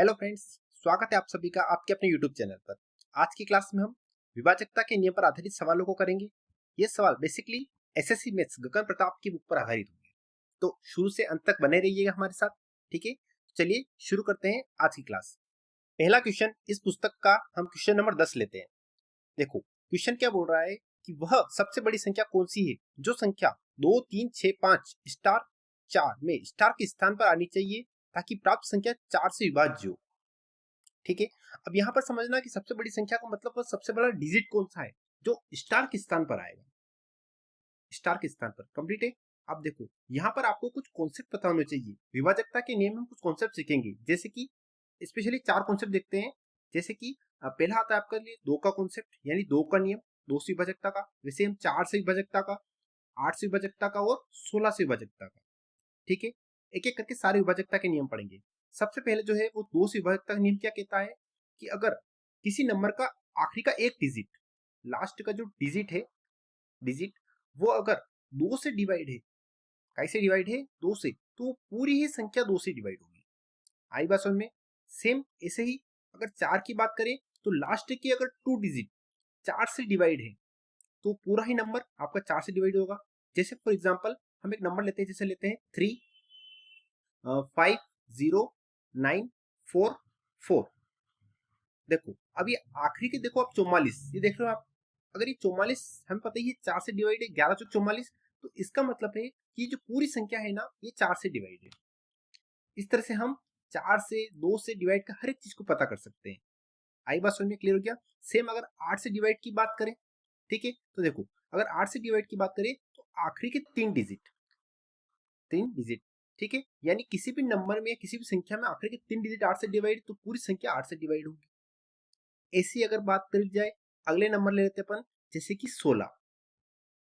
Hello friends, स्वागत है आप सभी का आपके अपने यूट्यूब चैनल पर। आज की क्लास में हम विभाजकता के नियम पर आधारित सवालों को करेंगे। ये सवाल बेसिकली एसएससी मैथ्स गगन प्रताप की बुक पर आधारित होंगे, तो शुरू से अंत तक बने रहिएगा हमारे साथ। ठीक है, चलिए शुरू करते हैं आज की क्लास। पहला क्वेश्चन इस पुस्तक का हम क्वेश्चन नंबर 10 लेते हैं। देखो क्वेश्चन क्या बोल रहा है कि वह सबसे बड़ी संख्या कौन सी है जो संख्या 2 3 6 5 स्टार 4 में स्टार के स्थान पर आनी चाहिए ताकि प्राप्त संख्या 4 से विभाज्य हो। ठीक है, अब यहाँ पर समझना कि सबसे बड़ी संख्या का मतलब वो सबसे बड़ा डिजिट कौन सा है जो स्टार के स्थान पर आएगा। स्टार के स्थान पर कंप्लीट है। अब देखो यहाँ पर आपको कुछ कॉन्सेप्ट पता होने चाहिए। विभाजकता के नियम में कुछ कॉन्सेप्ट सीखेंगे, जैसे कि स्पेशली 4 कॉन्सेप्ट देखते हैं। जैसे कि पहला आता है आपके लिए 2 का कॉन्सेप्ट, यानी 2 का नियम, 2 से विभाजकता का। वैसे हम 4 से विभाजकता का, 8 से विभाजकता का और 16 से विभाजकता का। ठीक है, एक एक करके सारे विभाजकता के नियम पढ़ेंगे। सबसे पहले जो है वो 2 से विभाजकता का नियम क्या कहता है कि अगर किसी नंबर का आखिरी का एक डिजिट, लास्ट का जो डिजिट है, डिजिट वो अगर 2 से डिवाइड है, कैसे डिवाइड है 2 से, तो पूरी ही संख्या 2 से डिवाइड होगी। आई बात समझ में। सेम ऐसे ही अगर 4 की बात करें तो लास्ट की अगर 2 डिजिट 4 से डिवाइड है तो पूरा ही नंबर आपका 4 से डिवाइड होगा। जैसे फॉर एग्जांपल हम एक नंबर लेते हैं, जैसे लेते हैं 3 5 0 9 4 4। देखो अब ये आखिरी के देखो आप 44, ये देख रहे हो आप। अगर ये 44 हमें पता ही है 4 से डिवाइड है, 11 चौक 44, तो इसका मतलब है कि जो पूरी संख्या है ना ये 4 से डिवाइड है। इस तरह से हम 4 से 2 से डिवाइड का हर एक चीज को पता कर सकते हैं। आई बात समझ में क्लियर हो गया। सेम अगर 8 से डिवाइड की बात करें, ठीक है, तो देखो अगर 8 से डिवाइड की बात करें तो आखिरी के 3 डिजिट, ठीक है, यानी किसी भी नंबर में किसी भी संख्या में आखिरी के 3 डिजिट 8 से डिवाइड, तो पूरी संख्या 8 से डिवाइड होगी। ऐसी अगर बात करी जाए, अगले नंबर ले लेते अपन, जैसे कि 16।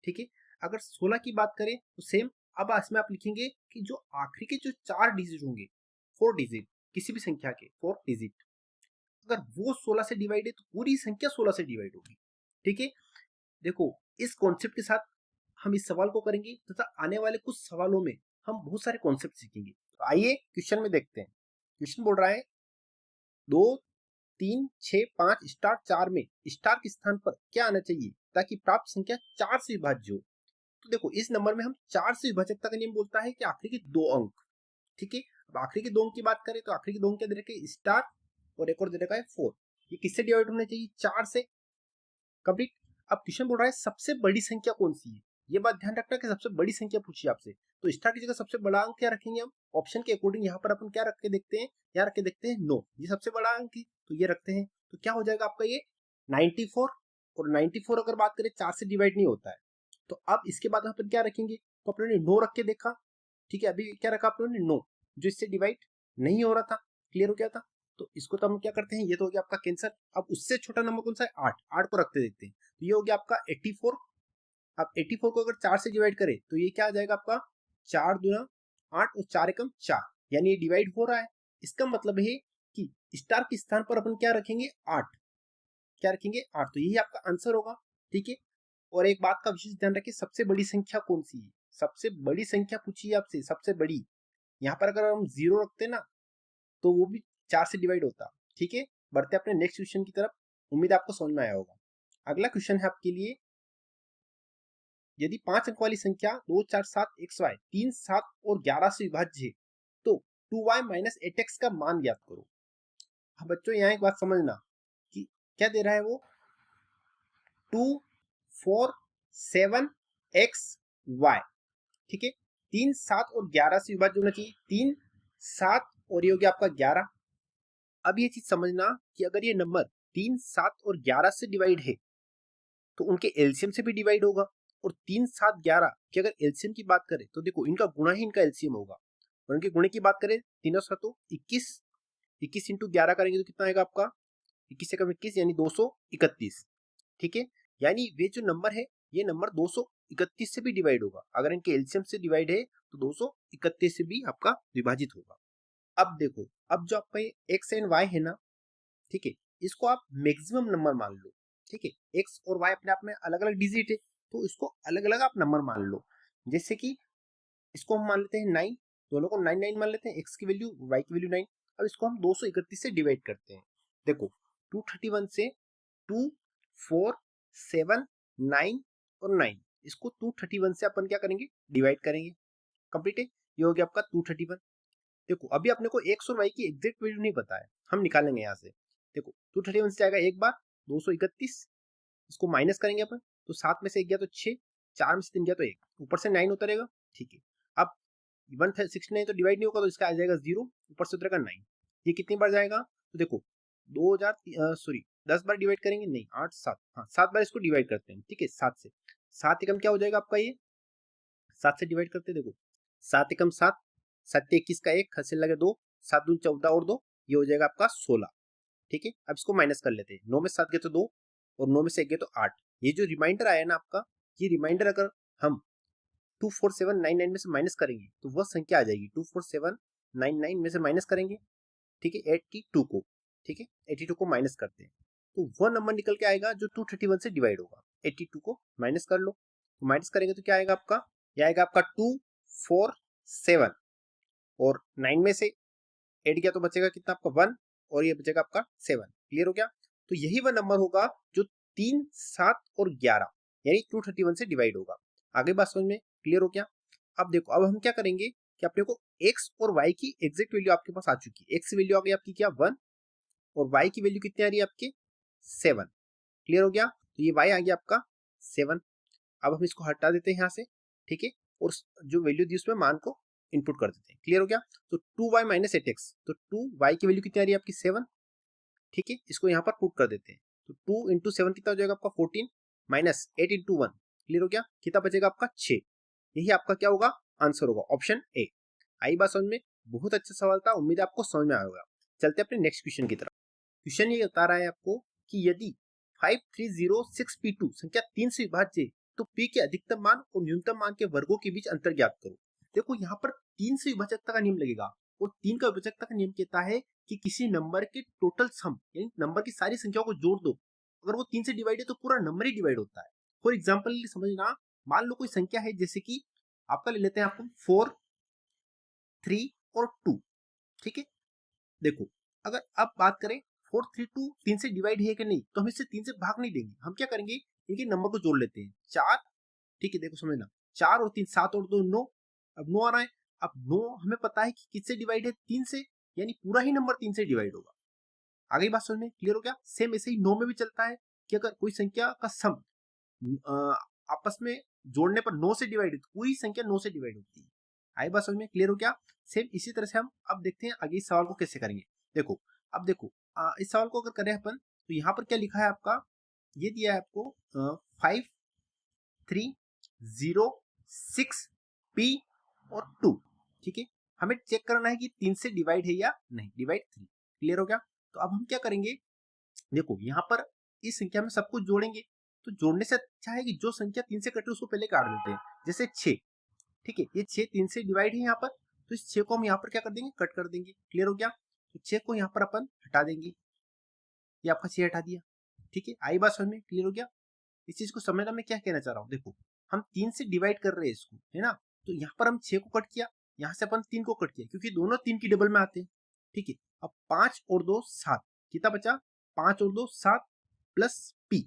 ठीक है, अगर 16 की बात करें तो सेम, अब इसमें आप लिखेंगे कि जो आखिरी के जो 4 डिजिट होंगे, 4 डिजिट किसी भी संख्या के 4 डिजिट, अगर वो 16 से डिवाइड है तो पूरी संख्या 16 से डिवाइड होगी। ठीक है, देखो इस कॉन्सेप्ट के साथ हम इस सवाल को करेंगे तथा आने वाले कुछ सवालों में हम बहुत सारे कॉन्सेप्ट सीखेंगे। तो आइए क्वेश्चन में देखते हैं। क्वेश्चन बोल रहा है 2 3 6 5 स्टार 4 में स्टार के स्थान पर क्या आना चाहिए ताकि प्राप्त संख्या 4 से विभाज्य हो। तो देखो इस नंबर में हम 4 से विभाजकता का नियम बोलता है कि आखिरी के 2 अंक। ठीक है, अब आखिरी के 2 अंक की बात करें तो आखिरी के 2 अंक क्या दे रखा है, स्टार, और एक और दे रखा है 4। ये किससे डिवाइड होने चाहिए, 4 से। कंप्लीट। अब क्वेश्चन बोल रहा है सबसे बड़ी संख्या कौन सी है। ये बात ध्यान रखना कि सबसे बड़ी संख्या पूछी आपसे, तो स्टार की जगह सबसे बड़ा अंक क्या रखेंगे हम, ऑप्शन के अकॉर्डिंग यहाँ पर अपन क्या रख के देखते हैं, यहाँ रख के देखते हैं 9, ये सबसे बड़ा अंक है तो ये रखते हैं। तो क्या हो जाएगा आपका ये 94। और 94 अगर बात करें 4 से डिवाइड नहीं होता है, तो अब इसके बाद अपन क्या रखेंगे, तो अपने ने 9 रख के देखा। ठीक है, अभी क्या रखा आपने 9, जो इससे डिवाइड नहीं हो रहा था, क्लियर हो गया था। तो इसको तो हम क्या करते हैं, ये तो हो गया आपका कैंसर। अब उससे छोटा नंबर कौन सा है, 8, 8 को रखते देखते हैं, तो ये हो गया आपका 84। अब 84 को अगर 4 से डिवाइड करें तो ये क्या आ जाएगा आपका 4 दूना 8 और 4 एकम 4, यानी ये डिवाइड हो रहा है। इसका मतलब है कि स्टार के स्थान पर अपन क्या रखेंगे 8, क्या रखेंगे 8, तो यही आपका आंसर होगा। ठीक है, और एक बात का विशेष ध्यान रखिए, सबसे बड़ी संख्या कौन सी है, सबसे बड़ी संख्या पूछी है आपसे, सबसे बड़ी। यहाँ पर अगर हम 0 रखते ना तो वो भी 4 से डिवाइड होता। ठीक है, बढ़ते अपने नेक्स्ट क्वेश्चन की तरफ। उम्मीद है आपको समझ में आया होगा। अगला क्वेश्चन है आपके लिए, यदि 5 अंक वाली संख्या 2 4 7 XY 3 7 और 11 से विभाज्य है तो 2y माइनस 8x का मान ज्ञात करो। अब बच्चों यहाँ एक बात समझना कि क्या दे रहा है वो, 2 4 7 XY। ठीक है, 3 7 और 11 से विभाज्य होना चाहिए, 3 7 और ये हो गया आपका 11। अब ये चीज समझना कि अगर ये नंबर 3 7 और 11 से डिवाइड है तो उनके एलसीएम से भी डिवाइड होगा। और 3 7 11 की अगर एलसीएम की बात करें तो देखो इनका गुणा ही इनका एलसीएम होगा। और इनके गुणे की बात करें, तीनों सातों 21, 21 इंटू 11 करेंगे तो कितना आएगा आपका 21 से कम 21 यानी 231। ठीक है, यानी वे जो नंबर है ये नंबर 231 से भी डिवाइड होगा। अगर इनके एलसीएम से डिवाइड है तो 231 से भी आपका विभाजित होगा। अब देखो, अब जो आपका ये एक्स एंड वाई है ना, ठीक है, इसको आप मैक्सिमम नंबर मान लो। ठीक है, एक्स और वाई अपने आप में अलग अलग डिजिट है, तो इसको अलग अलग आप नंबर मान लो। जैसे कि इसको हम मान लेते हैं 9, दोनों को 9 9 मान लेते हैं, एक्स की वैल्यू वाई की वैल्यू 9। अब इसको हम 231 से डिवाइड करते हैं। देखो 231 से 2, 4, 7, 9 और 9, इसको 231 से अपन क्या करेंगे, डिवाइड करेंगे। कंप्लीट है, ये हो गया आपका 231। देखो अभी अपने को एक्स और वाई की एग्जैक्ट वैल्यू नहीं पता है, हम निकालेंगे यहाँ से। देखो 231 से जाएगा एक बार 231, इसको माइनस करेंगे अपन, तो 7 में से 1 गया तो 6, 4 में से 3 गया तो 1, ऊपर से 9 उतरेगा। ठीक है, अब 169 तो डिवाइड नहीं होगा, तो इसका आ जाएगा 0, ऊपर से उतरेगा 9। ये कितनी बार जाएगा, तो देखो 10 बार डिवाइड करेंगे, नहीं 8 7, हाँ 7 बार इसको डिवाइड करते हैं। ठीक है, 7 से 7 एकम क्या हो जाएगा आपका, ये 7 से डिवाइड करते हैं। देखो 7 एकम 7, 7 21 का 1, हंसे लगे 2, 7 दूनी 14 और 2, ये हो जाएगा आपका 16। ठीक है, अब इसको माइनस कर लेते हैं। 9 में 7 गए तो 2 और 9 में से 1 गए तो 8। ये जो रिमाइंडर आया ना आपका, ये रिमाइंडर अगर हम 24799 में से माइनस करेंगे तो वह संख्या आ जाएगी 24799 में से माइनस करेंगे। ठीक है, 82 को, ठीक है 82 को माइनस करते हैं तो वह नंबर निकल के आएगा जो 231 से डिवाइड होगा। 82 को माइनस कर लो, तो माइनस करेंगे तो क्या आएगा आपका, यह आएगा आपका 247 और 9 में से 8 गया तो बचेगा कितना आपका 1 और ये बचेगा आपका 7। क्लियर हो गया, तो यही वह नंबर होगा जो 3, 7 और 11 यानी 231 से डिवाइड होगा। आगे बात समझ में क्लियर हो गया। अब देखो अब हम क्या करेंगे कि अपने को x और y की एग्जैक्ट वैल्यू आपके पास आ चुकी है। x वैल्यू आ गई आपकी क्या 1 और y की वैल्यू कितनी आ रही है आपकी 7। क्लियर हो गया, तो ये y आ गया आपका 7। अब हम इसको हटा देते हैं यहाँ से। ठीक है, और जो वैल्यू दी उसमें मान को इनपुट कर देते हैं। क्लियर हो गया, तो 2y माइनस 8x, तो 2y की वैल्यू कितनी आ रही है आपकी 7। ठीक है, इसको यहाँ पर पुट कर देते हैं, तो 2 इंटू 7 कितना हो जाएगा आपका 14 माइनस 8 इंटू 1। क्लियर हो गया, कितना बचेगा आपका 6। यही आपका क्या होगा, आंसर होगा ऑप्शन ए। आई बात समझ में, बहुत अच्छा सवाल था, उम्मीद है आपको समझ में आएगा। चलते हैं अपने नेक्स्ट क्वेश्चन की तरफ। क्वेश्चन ये बता रहा है आपको कि यदि 5306p2 संख्या 3 से विभाज्य है तो p के अधिकतम मान और न्यूनतम मान के वर्गों के बीच अंतर ज्ञात करो। देखो यहाँ पर 3 से विभाजकता का नियम लगेगा और 3 का विभाजकता का नियम कहता है कि किसी नंबर के टोटल सम यानी नंबर की सारी संख्याओं को जोड़ दो, अगर वो 3 से डिवाइड है तो पूरा नंबर ही डिवाइड होता है। फॉर एग्जाम्पल समझना, मान लो कोई संख्या है जैसे कि आपका ले लेते हैं आपको 4, 3 और 2। ठीक है, देखो अगर अब बात करें 4, 3, 2 3 से डिवाइड है कि नहीं, तो हम इससे 3 से भाग नहीं देंगे। हम क्या करेंगे, इनके नंबर को जोड़ लेते हैं 4। ठीक है, देखो समझना, 4 और 3 7 और 2 9, अब 9 आ रहा है। अब 9 हमें पता है कि किससे डिवाइड है 3 से, यानी पूरा ही नंबर 3 से डिवाइड होगा। आगे बात समझ में क्लियर हो गया। सेम ऐसे ही 9 में भी चलता है कि अगर कोई संख्या का सम आपस में जोड़ने पर 9 से डिवाइड है तो पूरी संख्या 9 से डिवाइड होती है। आई बात समझ में क्लियर हो गया। सेम इसी तरह से हम अब देखते हैं आगे इस सवाल को कैसे करेंगे। देखो अब देखो इस सवाल को अगर करें अपन तो यहाँ पर क्या लिखा है आपका, ये दिया है आपको 5306p और 2। ठीक है, हमें चेक करना है कि 3 से डिवाइड है या नहीं, डिवाइड 3। क्लियर हो गया, तो अब हम क्या करेंगे, देखो यहाँ पर इस संख्या में सब कुछ जोड़ेंगे, तो जोड़ने से अच्छा है कि जो संख्या 3 से कटे उसको पहले काट देते हैं। जैसे 6, ठीक है ये 6 3 से डिवाइड है यहाँ पर, तो इस 6 को हम यहाँ पर क्या कर देंगे, कट कर देंगे। क्लियर हो गया, तो 6 को यहाँ पर अपन हटा देंगे, ये आपका 6 हटा दिया। ठीक है, आई बात समझ में क्लियर हो गया। इस चीज को समझना मैं क्या कहना चाह रहा हूँ, देखो हम 3 से डिवाइड कर रहे हैं इसको, है ना, तो यहाँ पर हम 6 को कट किया, यहाँ से अपन 3 को कट किया क्योंकि दोनों 3 की डबल में आते हैं। ठीक है, अब 5 और 2 7, कितना बचा 5 और 2 7 प्लस p।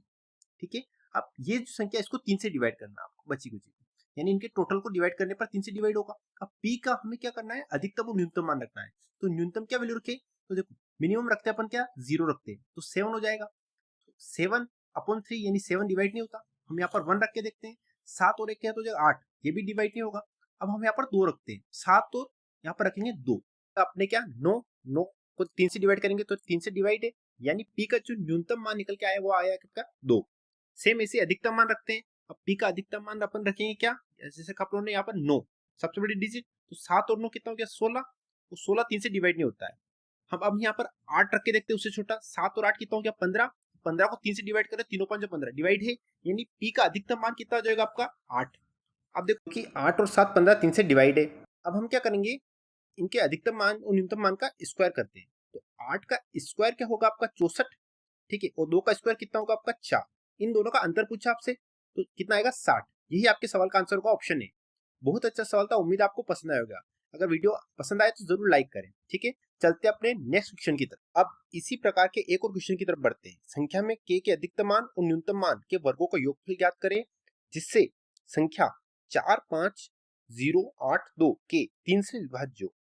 ठीक है, अब ये जो संख्या इसको 3 से डिवाइड करना आपको, बची कुची, यानी इनके टोटल को डिवाइड करने पर 3 से डिवाइड होगा। अब p का हमें क्या करना है, अधिकतम और न्यूनतम मान रखना है। तो न्यूनतम क्या वैल्यू रखे, तो देखो मिनिमम रखते हैं अपन क्या 0 रखते हैं, तो 7 हो जाएगा। 7 अपॉन 3 यानी 7 डिवाइड नहीं होता, हम यहाँ पर 1 रख के देखते हैं। 7 और 1 क्या है तो 8, ये भी डिवाइड नहीं होगा। अब हम यहाँ पर 2 रखते हैं, 7 और यहाँ पर रखेंगे 2, अपने क्या 9 9 को 3 से डिवाइड करेंगे तो 3 से डिवाइड है, यानी p का जो न्यूनतम मान निकल के आया वो आया कितना 2। सेम ऐसे अधिकतम मान रखते हैं, अब p का अधिकतम मान अपन रखेंगे क्या, जैसे कपड़ों ने यहाँ पर 9 सबसे बड़ी डिजिट, तो 7 और 9 कितना हो गया 16, तो 16 3 से डिवाइड नहीं होता है। हम अब यहाँ पर 8 रख के देखते हैं उससे छोटा, 7 और 8 कितना हो गया 15, 15 को 3 से डिवाइड करें, तीनों 5 15 डिवाइड है, यानी p का अधिकतम मान कितना हो जाएगा आपका 8। अब देखो कि 8 और 7 15 3 से डिवाइड है। अब हम क्या करेंगे, इनके अधिकतम मान और न्यूनतम मान का स्क्वायर करते हैं, तो 8 का स्क्वायर क्या होगा आपका 64। ठीक है, और 2 का स्क्वायर कितना होगा आपका 4, इन दोनों का अंतर पूछा आपसे तो कितना आएगा 60। यही आपके सवाल का आंसर होगा, ऑप्शन ए। बहुत अच्छा सवाल था, उम्मीद आपको पसंद आएगा। अगर वीडियो पसंद आए तो जरूर लाइक करें। ठीक है, चलते अपने नेक्स्ट क्वेश्चन की तरफ। अब इसी प्रकार के एक और क्वेश्चन की तरफ बढ़ते हैं। संख्या में k के अधिकतम मान और न्यूनतम मान के वर्गों का योगफल ज्ञात करें जिससे संख्या 4, 5, 0, 8, 2 के 3 से विभाज्य हो।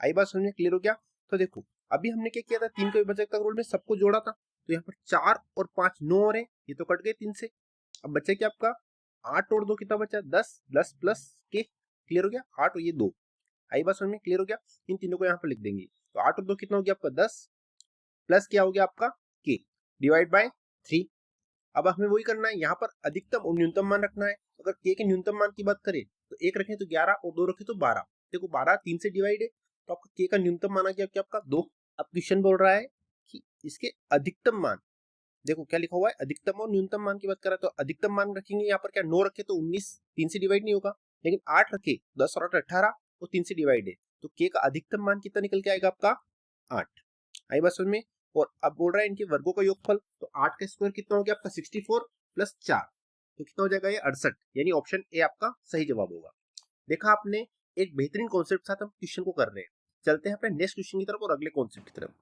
आई बात समझ में क्लियर हो गया? तो देखो अभी हमने क्या किया था, 3 के विभाजक रूल में सबको जोड़ा था, तो यहाँ पर 4 और 5 9 हो रहे हैं, ये तो कट गए 3 से। अब बचा क्या आपका 8 और 2 कितना बचा 10, 10 प्लस के, क्लियर हो गया 8 और ये 2। आई बात समझ में क्लियर हो गया? इन तीनों को यहाँ पर लिख देंगे, तो 8 और 2 कितना हो गया आपका 10 प्लस क्या हो गया आपका के डिवाइड बाय 3। अब हमें वही करना है, यहाँ पर अधिकतम और न्यूनतम मान रखना है। अगर के न्यूनतम मान की बात करें तो एक रखे तो 11 और 2 रखे तो 12। देखो 12 3 से डिवाइड है, तो आपका के का न्यूनतम मान आ गया क्या आपका 2। अब क्वेश्चन बोल रहा है कि इसके अधिकतम मान, देखो क्या लिखा हुआ है अधिकतम और न्यूनतम मान की बात करें तो अधिकतम मान रखेंगे यहाँ पर क्या 9 रखे तो 19 3 से डिवाइड नहीं होगा, लेकिन 8 रखे 10 और 8 18 और 3 से डिवाइड है, तो के का अधिकतम मान कितना निकल के आएगा आपका 8। आई बात समझ में? और अब बोल रहा है इनके वर्गों का योगफल, तो 8 का स्क्वायर कितना हो गया आपका 64 प्लस 4, तो कितना हो जाएगा ये 68, यानी ऑप्शन ए आपका सही जवाब होगा। देखा आपने, एक बेहतरीन कॉन्सेप्ट साथ हम क्वेश्चन को कर रहे हैं। चलते हैं अपने नेक्स्ट क्वेश्चन की तरफ और अगले कॉन्सेप्ट की तरफ।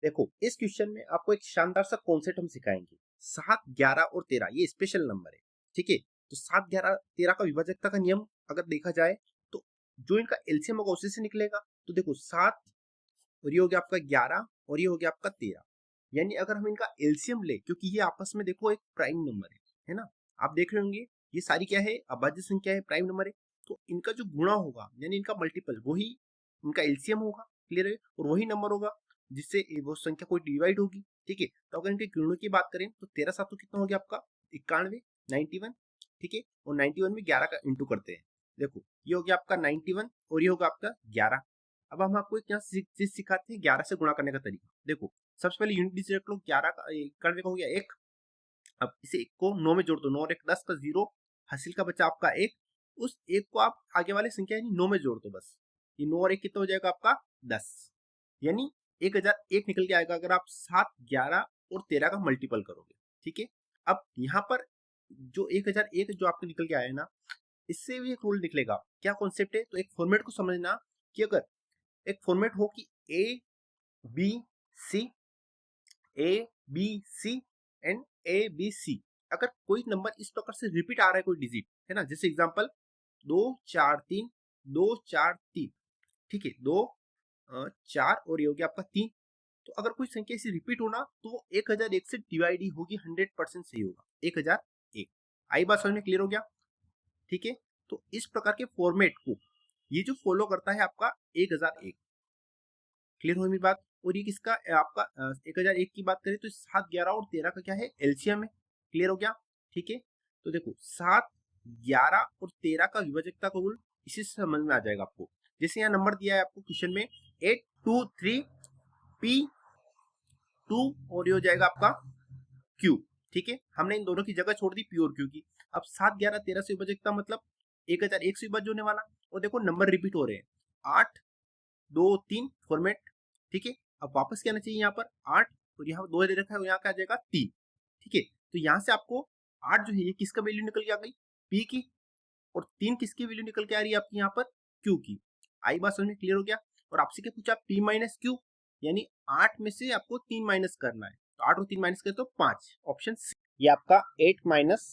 देखो इस क्वेश्चन में आपको एक शानदार सा कॉन्सेप्ट हम सिखाएंगे। 7, 11 और 13 ये स्पेशल नंबर है, ठीक है? तो 7, 11, 13 का विभाजकता का नियम अगर देखा जाए तो जो इनका एलसीएम होगा उसी से निकलेगा। तो देखो 7 और ये हो गया आपका 11 और ये हो गया आपका 13, यानी अगर हम इनका एलसीएम ले, क्योंकि ये आपस में देखो एक प्राइम नंबर है ना, आप देख रहे होंगे ये सारी क्या है अभाज्य संख्या है, प्राइम नंबर है, तो इनका जो गुणा होगा यानी इनका मल्टीपल वही इनका एलसीएम होगा, क्लियर है? और वही नंबर होगा जिससे वो संख्या कोई डिवाइड होगी, ठीक है? तो अगर इनके गुणों की बात करें तो 13 7 कितना हो गया आपका 91, 91, ठीक है? और 91 में 11 का इंटू करते हैं, देखो ये हो गया आपका 91 और ये होगा आपका 11। अब हम आपको एक यहाँ चीज सिखाते हैं 11 से गुणा करने का तरीका। देखो सबसे पहले यूनिट डिजिट रख लो, 11 का 91 का हो गया 1। अब इसे 1 को 9 में जोड़ दो, 9 और 1 10 का 0, हासिल का बचा आपका 1। उस 1 को आप आगे वाले संख्या यानी 9 में जोड़ दो बस, ये 9 और 1 कितना हो जाएगा आपका 10, यानी 1001 निकल के आएगा अगर आप 7, 11 और 13 का मल्टीपल करोगे, ठीक है? अब यहाँ पर जो 1001 जो आपको निकल के आया है ना, इससे भी एक रूल निकलेगा। क्या कॉन्सेप्ट है? तो एक फॉर्मेट को समझना कि अगर एक फॉर्मेट हो कि A B C, A B C and A B C, अगर कोई नंबर इस प्रकार से रिपीट आ रहा है कोई डिजिट, है ना, जैसे एग्जांपल 2 4 3, 2 4 3, ठीक है? 2 4 और ये हो गया आपका 3, तो अगर कोई संख्या ऐसी रिपीट होना तो वो 1001 से डिवाइड ही होगी, 100% सही होगा 1001। आई बात समझ में क्लियर हो गया? ठीक है? तो इस प्रकार के फॉर्मेट को ये जो फॉलो करता है आपका 1001, क्लियर हुई मेरी बात? और ये किसका आपका 1001 की बात करें तो 7, 11 और 13 का क्या है एलसीएम है, क्लियर हो गया? ठीक है? तो देखो 7, 11 और 13 का विभाजकता का रूल इसी से समझ में आ जाएगा आपको। जैसे यहाँ नंबर दिया है आपको क्वेश्चन में 8 2 3 P2 और ये हो जाएगा आपका Q, ठीक है? हमने इन दोनों की जगह छोड़ दी P और Q की। अब 7, 11, 13 से विभाजकता मतलब 1001 से विभाज्य होने वाला, और देखो नंबर रिपीट हो रहे हैं 8 2 3 फॉर्मेट, ठीक है? अब वापस क्या आना चाहिए यहाँ पर 8 और यहाँ 2 दे रखा है, यहाँ क्या आ जाएगा 3, ठीक है? तो यहाँ से आपको 8 जो है ये किसका वैल्यू निकल के आ गई P की, और 3 किसकी वैल्यू निकल के आ रही है आपकी यहाँ पर Q की। आई बात समझ में क्लियर हो गया? और आपसे क्या पूछा P माइनस Q, यानी 8 में से आपको 3 माइनस करना है, तो 8 और 3 माइनस करें तो 5, ऑप्शन सी ये आपका 8 माइनस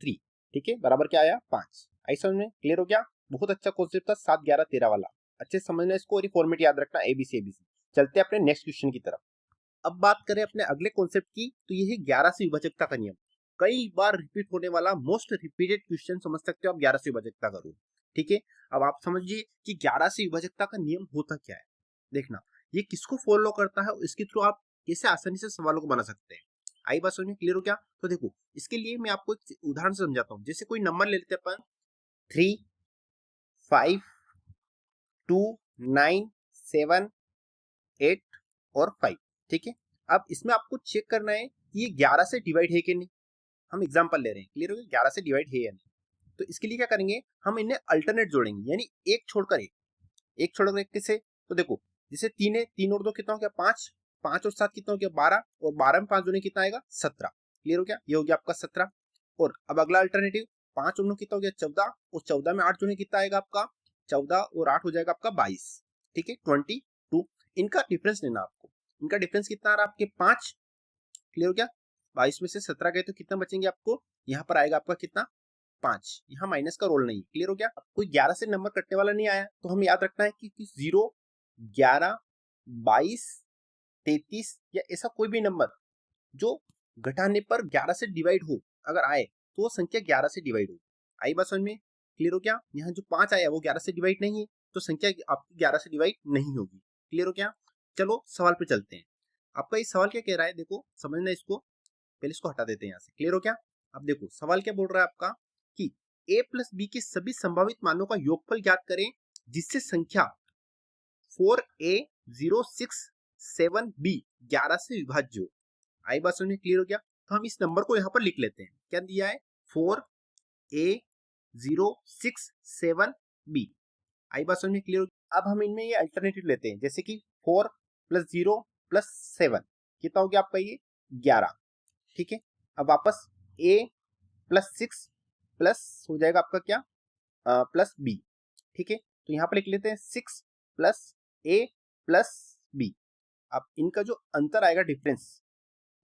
3, ठीक है? बराबर क्या आया 5। आई समझ में क्लियर हो गया? बहुत अच्छा कॉन्सेप्ट था 7, 11, 13 वाला, अच्छे समझना इसको और फॉर्मेट याद रखना एबीसी एबीसी। चलते हैं अपने नेक्स्ट क्वेश्चन की तरफ। अब बात करें अपने अगले कॉन्सेप्ट की, तो ये है 11 से विभाजकता का नियम। कई बार रिपीट होने वाला मोस्ट रिपीटेड क्वेश्चन समझ सकते हो आप 11 से विभाजकता का रूल, ठीक है? अब आप समझिए कि 11 से विभाजकता का नियम होता क्या है। देखना ये किसको फॉलो करता है और इसके थ्रू आप कैसे आसानी से सवालों को बना सकते हैं। आई बात समझ में क्लियर हो गया? तो देखो इसके लिए मैं आपको एक उदाहरण से समझाता हूँ। जैसे कोई नंबर ले लेते हैं अपन 3 5 2 9 7 8 और 5, ठीक है? अब इसमें आपको चेक करना है कि ये 11 से डिवाइड है कि नहीं। हम एग्जांपल ले रहे हैं, क्लियर हो गया? 11 से डिवाइड है या नहीं। तो इसके लिए क्या करेंगे, हम इन्हें अल्टरनेट जोड़ेंगे, यानी एक छोड़कर एक छोड़कर एक किसे, तो देखो जैसे 3 है, 3 और 2 कितना हो गया 5, 5 और 7 कितना हो गया 12, और 12 में 5 जोड़े कितना आएगा 17, क्लियर हो गया? ये हो गया आपका 17। और अब अगला अल्टरनेटिव 5 और 9 कितना हो गया 14, और 14 में 8 जोड़े कितना आएगा आपका 14 और 8 हो जाएगा आपका 22, ठीक है 22। इनका डिफरेंस लेना आपको। इनका डिफरेंस कितना आ रहा है आपके 5। क्लियर हो गया? 22 में से 17 गए तो कितना बचेंगे आपको? यहाँ पर आएगा आपका कितना? 5। यहाँ माइनस का रोल नहीं। क्लियर हो गया? अब कोई 11 से नंबर कटने वाला नहीं आया तो हमें याद रखना है कि 0, 11, 22, 33 या ऐसा कोई भी नंबर जो घटाने पर 11 से डिवाइड हो अगर आए तो वो संख्या 11 से डिवाइड हो। आई बात समझ में? क्लियर हो गया? यहाँ जो 5 आया वो 11 से डिवाइड नहीं है तो संख्या आपकी 11 से डिवाइड नहीं होगी। क्लियर हो गया? चलो सवाल पे चलते हैं। आपका ये सवाल क्या कह रहा है? देखो समझना इसको, पहले इसको हटा देते हैं यहाँ से। क्लियर हो गया? अब देखो सवाल क्या बोल रहा है आपका कि a प्लस बी के सभी संभावित मानों का योगफल ज्ञात करें जिससे संख्या 4a067b 11 से विभाज्य हो। आई बात समझ में? क्लियर हो गया? तो हम इस नंबर को यहाँ पर लिख लेते हैं। क्या दिया है? 4a067b। आई बात समझ में? क्लियर हो गया? अब हम इनमें ये अल्टरनेटिव लेते हैं, जैसे कि 4 + 0 + 7 कितना हो गया आपका? ये 11। ठीक है, अब वापस a + 6 प्लस हो जाएगा आपका क्या? Plus b। ठीक है, तो यहाँ पर लिख लेते हैं 6 + a + b। अब इनका जो अंतर आएगा डिफरेंस,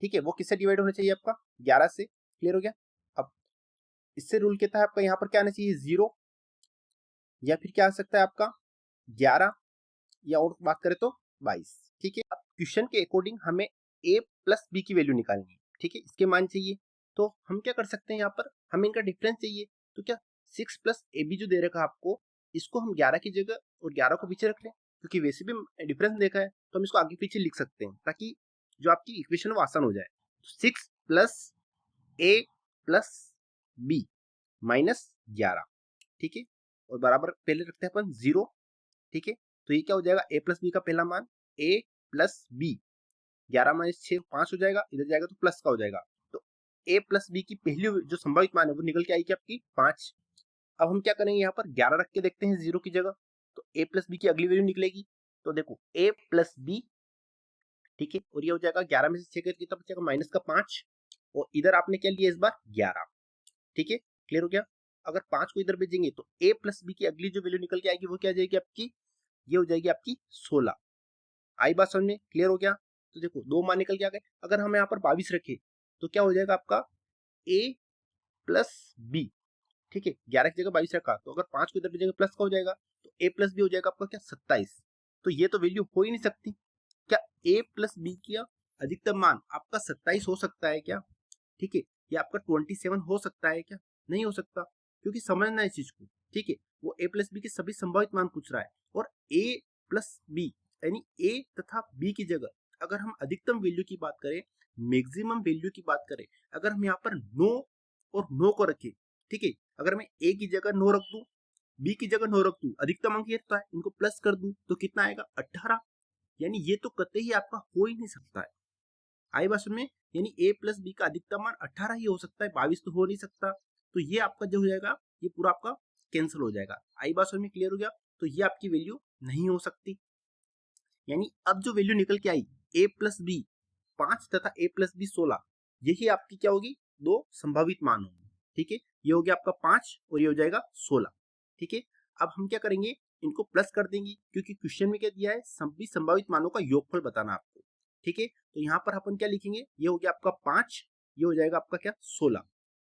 ठीक है, वो किससे डिवाइड होना चाहिए आपका? 11 से। क्लियर हो गया? अब इससे रूल कहता है आपका यहाँ पर क्या आना चाहिए? 0 या फिर क्या आ सकता है आपका 11 या और बात करें तो 22। ठीक है, अब क्वेश्चन के अकॉर्डिंग हमें a + b की वैल्यू निकालनी है। ठीक है, इसके मान चाहिए तो हम क्या कर सकते हैं? यहाँ पर हमें इनका डिफरेंस चाहिए तो क्या 6 + ab जो दे रखा है आपको, इसको हम 11 की जगह और 11 को पीछे रख लें, क्योंकि वैसे भी डिफरेंस देखा है तो हम इसको आगे पीछे लिख सकते हैं ताकि जो आपकी इक्वेशन वो आसान हो जाए। 6 + a + b -11। ठीक है, और बराबर पहले रखते हैं अपन 0। ठीक है, तो ये क्या हो जाएगा? a + b का पहला मान a + b 11 - 6 5 हो जाएगा, इधर जाएगा तो प्लस का हो जाएगा। तो a + b की पहली जो संभावित मान है वो निकल के आएगी आपकी 5। अब हम क्या करेंगे? यहाँ पर 11 रख के देखते हैं 0 की जगह, तो a + b की अगली वैल्यू निकलेगी। तो देखो a + b, ठीक है, और ये हो जाएगा 11 में से 6 कितना बचेगा? -5। और इधर आपने क्या लिया इस बार? 11। ठीक है, क्लियर हो गया? अगर 5 को इधर भेजेंगे तो a + b की अगली जो वैल्यू निकल के आएगी वो क्या आ जाएगी आपकी? ये हो जाएगी आपकी 16। आई बात समझ में? क्लियर हो गया? तो देखो दो मान निकल के आ गए। अगर हम यहाँ पर 22 रखे तो क्या हो जाएगा आपका? a + b। ठीक है, 11 की जगह 22 रखा तो अगर 5 को इधर भेजेंगे प्लस का हो जाएगा, तो a + b हो जाएगा आपका क्या? 27। तो ये तो वैल्यू हो ही नहीं सकती। क्या a + b का अधिकतम मान आपका 27 हो सकता है क्या? ठीक है, या आपका 27 हो सकता है क्या? नहीं हो सकता, क्योंकि समझना है इस चीज को। ठीक है, वो a + b के सभी संभावित मान पूछ रहा है और a + b यानी a तथा b की जगह अगर हम अधिकतम वैल्यू की बात करें, मैक्सिमम वैल्यू की बात करें, अगर हम यहाँ पर 9 और 9 को रखें, ठीक है, अगर मैं a की जगह 9 रख दूं, b की जगह 9 रख दूं, अधिकतम अंक ये है, इनको प्लस कर दूं तो कितना आएगा? 18। यानी ये तो कतई ही आपका हो ही नहीं सकता है। आई बात में? यानी a + b का अधिकतम मान 18 ही हो सकता है, 22 तो हो नहीं सकता। तो ये आपका जो हो जाएगा ये पूरा आपका कैंसिल हो जाएगा। आई बात में? क्लियर हो गया? तो ये आपकी वैल्यू नहीं हो सकती। यानी अब जो वैल्यू निकल के आई a + b 5 तथा a + b 16, यही आपकी क्या होगी? दो संभावित मान होंगे। ठीक है, ये हो गया आपका 5 और ये हो जाएगा 16। ठीक है, अब हम क्या करेंगे? इनको प्लस कर देंगे, क्योंकि क्वेश्चन में क्या दिया है? सभी संभावित मानों का योगफल बताना आपको। ठीक है, तो यहाँ पर अपन क्या लिखेंगे? ये हो गया आपका 5, ये हो जाएगा आपका क्या? 16।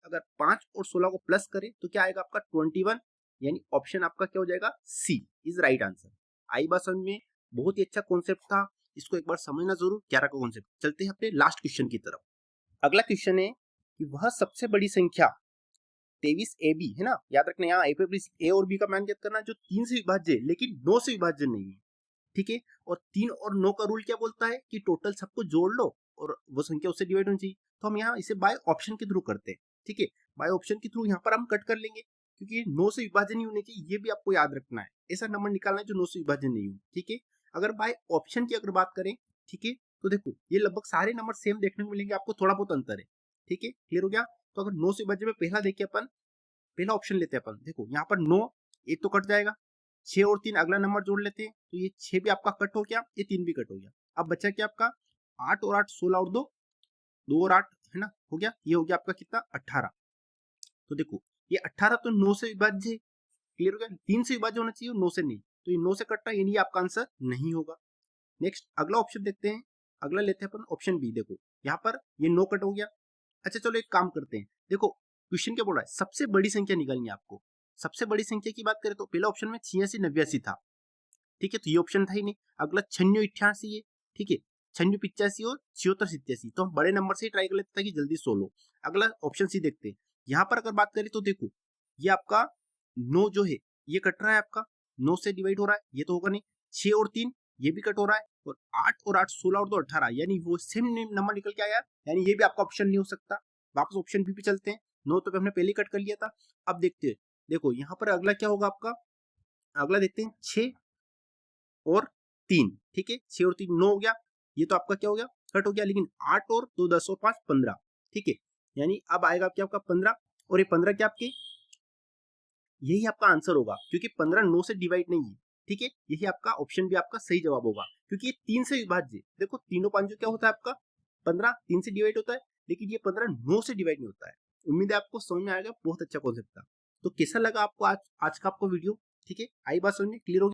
अगर 5 और 16 को प्लस करें तो क्या आएगा आपका? 21। यानी ऑप्शन आपका क्या हो जाएगा? सी इज राइट आंसर। आई बात समझ में? बहुत ही अच्छा कॉन्सेप्ट था, इसको एक बार समझना जरूर। 11 का कॉन्सेप्ट। चलते हैं अपने लास्ट क्वेश्चन की तरफ। अगला क्वेश्चन है कि वह सबसे बड़ी संख्या 23ab है ना, याद रखना यहाँ ए और बी का मान ज्ञात करना जो 3 से विभाज्य है लेकिन 9 से विभाज्य नहीं है। ठीक है, और 3 और 9 का रूल क्या बोलता है कि टोटल सबको जोड़ लो और वो संख्या उससे डिवाइड होनी चाहिए। तो हम यहाँ इसे बाय ऑप्शन के थ्रू करते हैं। ठीक है, बाय ऑप्शन के थ्रू यहाँ पर हम कट कर लेंगे, क्योंकि 9 से विभाजन नहीं होने चाहिए, ये भी आपको याद रखना है। ऐसा नंबर निकालना है जो 9 से विभाजन नहीं हो। ठीक है, अगर बाय ऑप्शन की अगर बात करें, ठीक है, तो देखो ये लगभग सारे नंबर सेम देखने को मिलेंगे, आपको थोड़ा बहुत अंतर है। ठीक है, क्लियर हो गया? तो अगर 9 से विभाज्य में पहला देखिए अपन, पहला ऑप्शन लेते हैं अपन। देखो यहाँ पर 9 एक तो कट जाएगा, 6 और 3 अगला नंबर जोड़ लेते हैं तो ये 6 भी आपका कट हो गया, ये 3 भी कट हो गया। अब बचा क्या आपका? 8 और 8 16 और 2 2 और 8 है ना, हो गया। ये हो गया आपका कितना? 18। तो देखो ये 18 तो 9 से विभाज्य है। क्लियर हो गया? 3 से विभाज्य होना चाहिए, 9 से नहीं, तो ये 9 से कटता है, यानी आपका आंसर नहीं होगा। नेक्स्ट अगला ऑप्शन देखते हैं, अगला लेते हैं अपन ऑप्शन बी। देखो यहाँ पर ये 9 कट हो गया। अच्छा चलो एक काम करते हैं, देखो क्वेश्चन क्या बोल रहा है, सबसे बड़ी संख्या निकालनी है आपको। सबसे बड़ी संख्या की बात करें तो पहला ऑप्शन में 86 89 था, ठीक है, तो ये ऑप्शन था ही नहीं। अगला 96 88 है, ठीक है, 96 85 और 76 87, तो हम बड़े नंबर से ही ट्राई कर लेते ताकि जल्दी सोल्व। अगला ऑप्शन सी देखते हैं, यहाँ पर अगर बात करें तो देखो ये आपका 9 जो है ये कट रहा है, आपका 9 से डिवाइड हो रहा है, ये तो होगा नहीं। 6 और 3 ये भी कट हो रहा है, और 8 और 8 16 और 2 18, यानी वो सेम नंबर निकल के आया, यानी ये भी आपका ऑप्शन नहीं हो सकता। वापस ऑप्शन बी पे चलते हैं, 9 तो हमने पहले कट कर लिया था। अब देखते हैं, देखो यहाँ पर अगला क्या होगा आपका, अगला देखते हैं 6 और 3, ठीक है, 6 और 3 9 हो गया, ये तो आपका क्या हो गया, कट हो गया। लेकिन 8 और 2 10 और 5 15, ठीक है, यानी अब आएगा क्या आपका 15, और ये 15 क्या आपके, यही आपका आंसर होगा, क्योंकि 15 9 से डिवाइड नहीं है, ठीक है, यही आपका ऑप्शन भी आपका सही जवाब होगा, क्योंकि ये 3 से विभाज्य। देखो तीनों पांचों क्या होता है आपका, 15 3 से डिवाइड होता है, लेकिन ये 15 9 से डिवाइड नहीं होता है। उम्मीद है आपको समझ में आएगा, बहुत अच्छा कॉन्सेप्ट था। तो कैसा लगा आपको आज का आपको वीडियो, ठीक है, आई बात समझ में क्लियर होगी।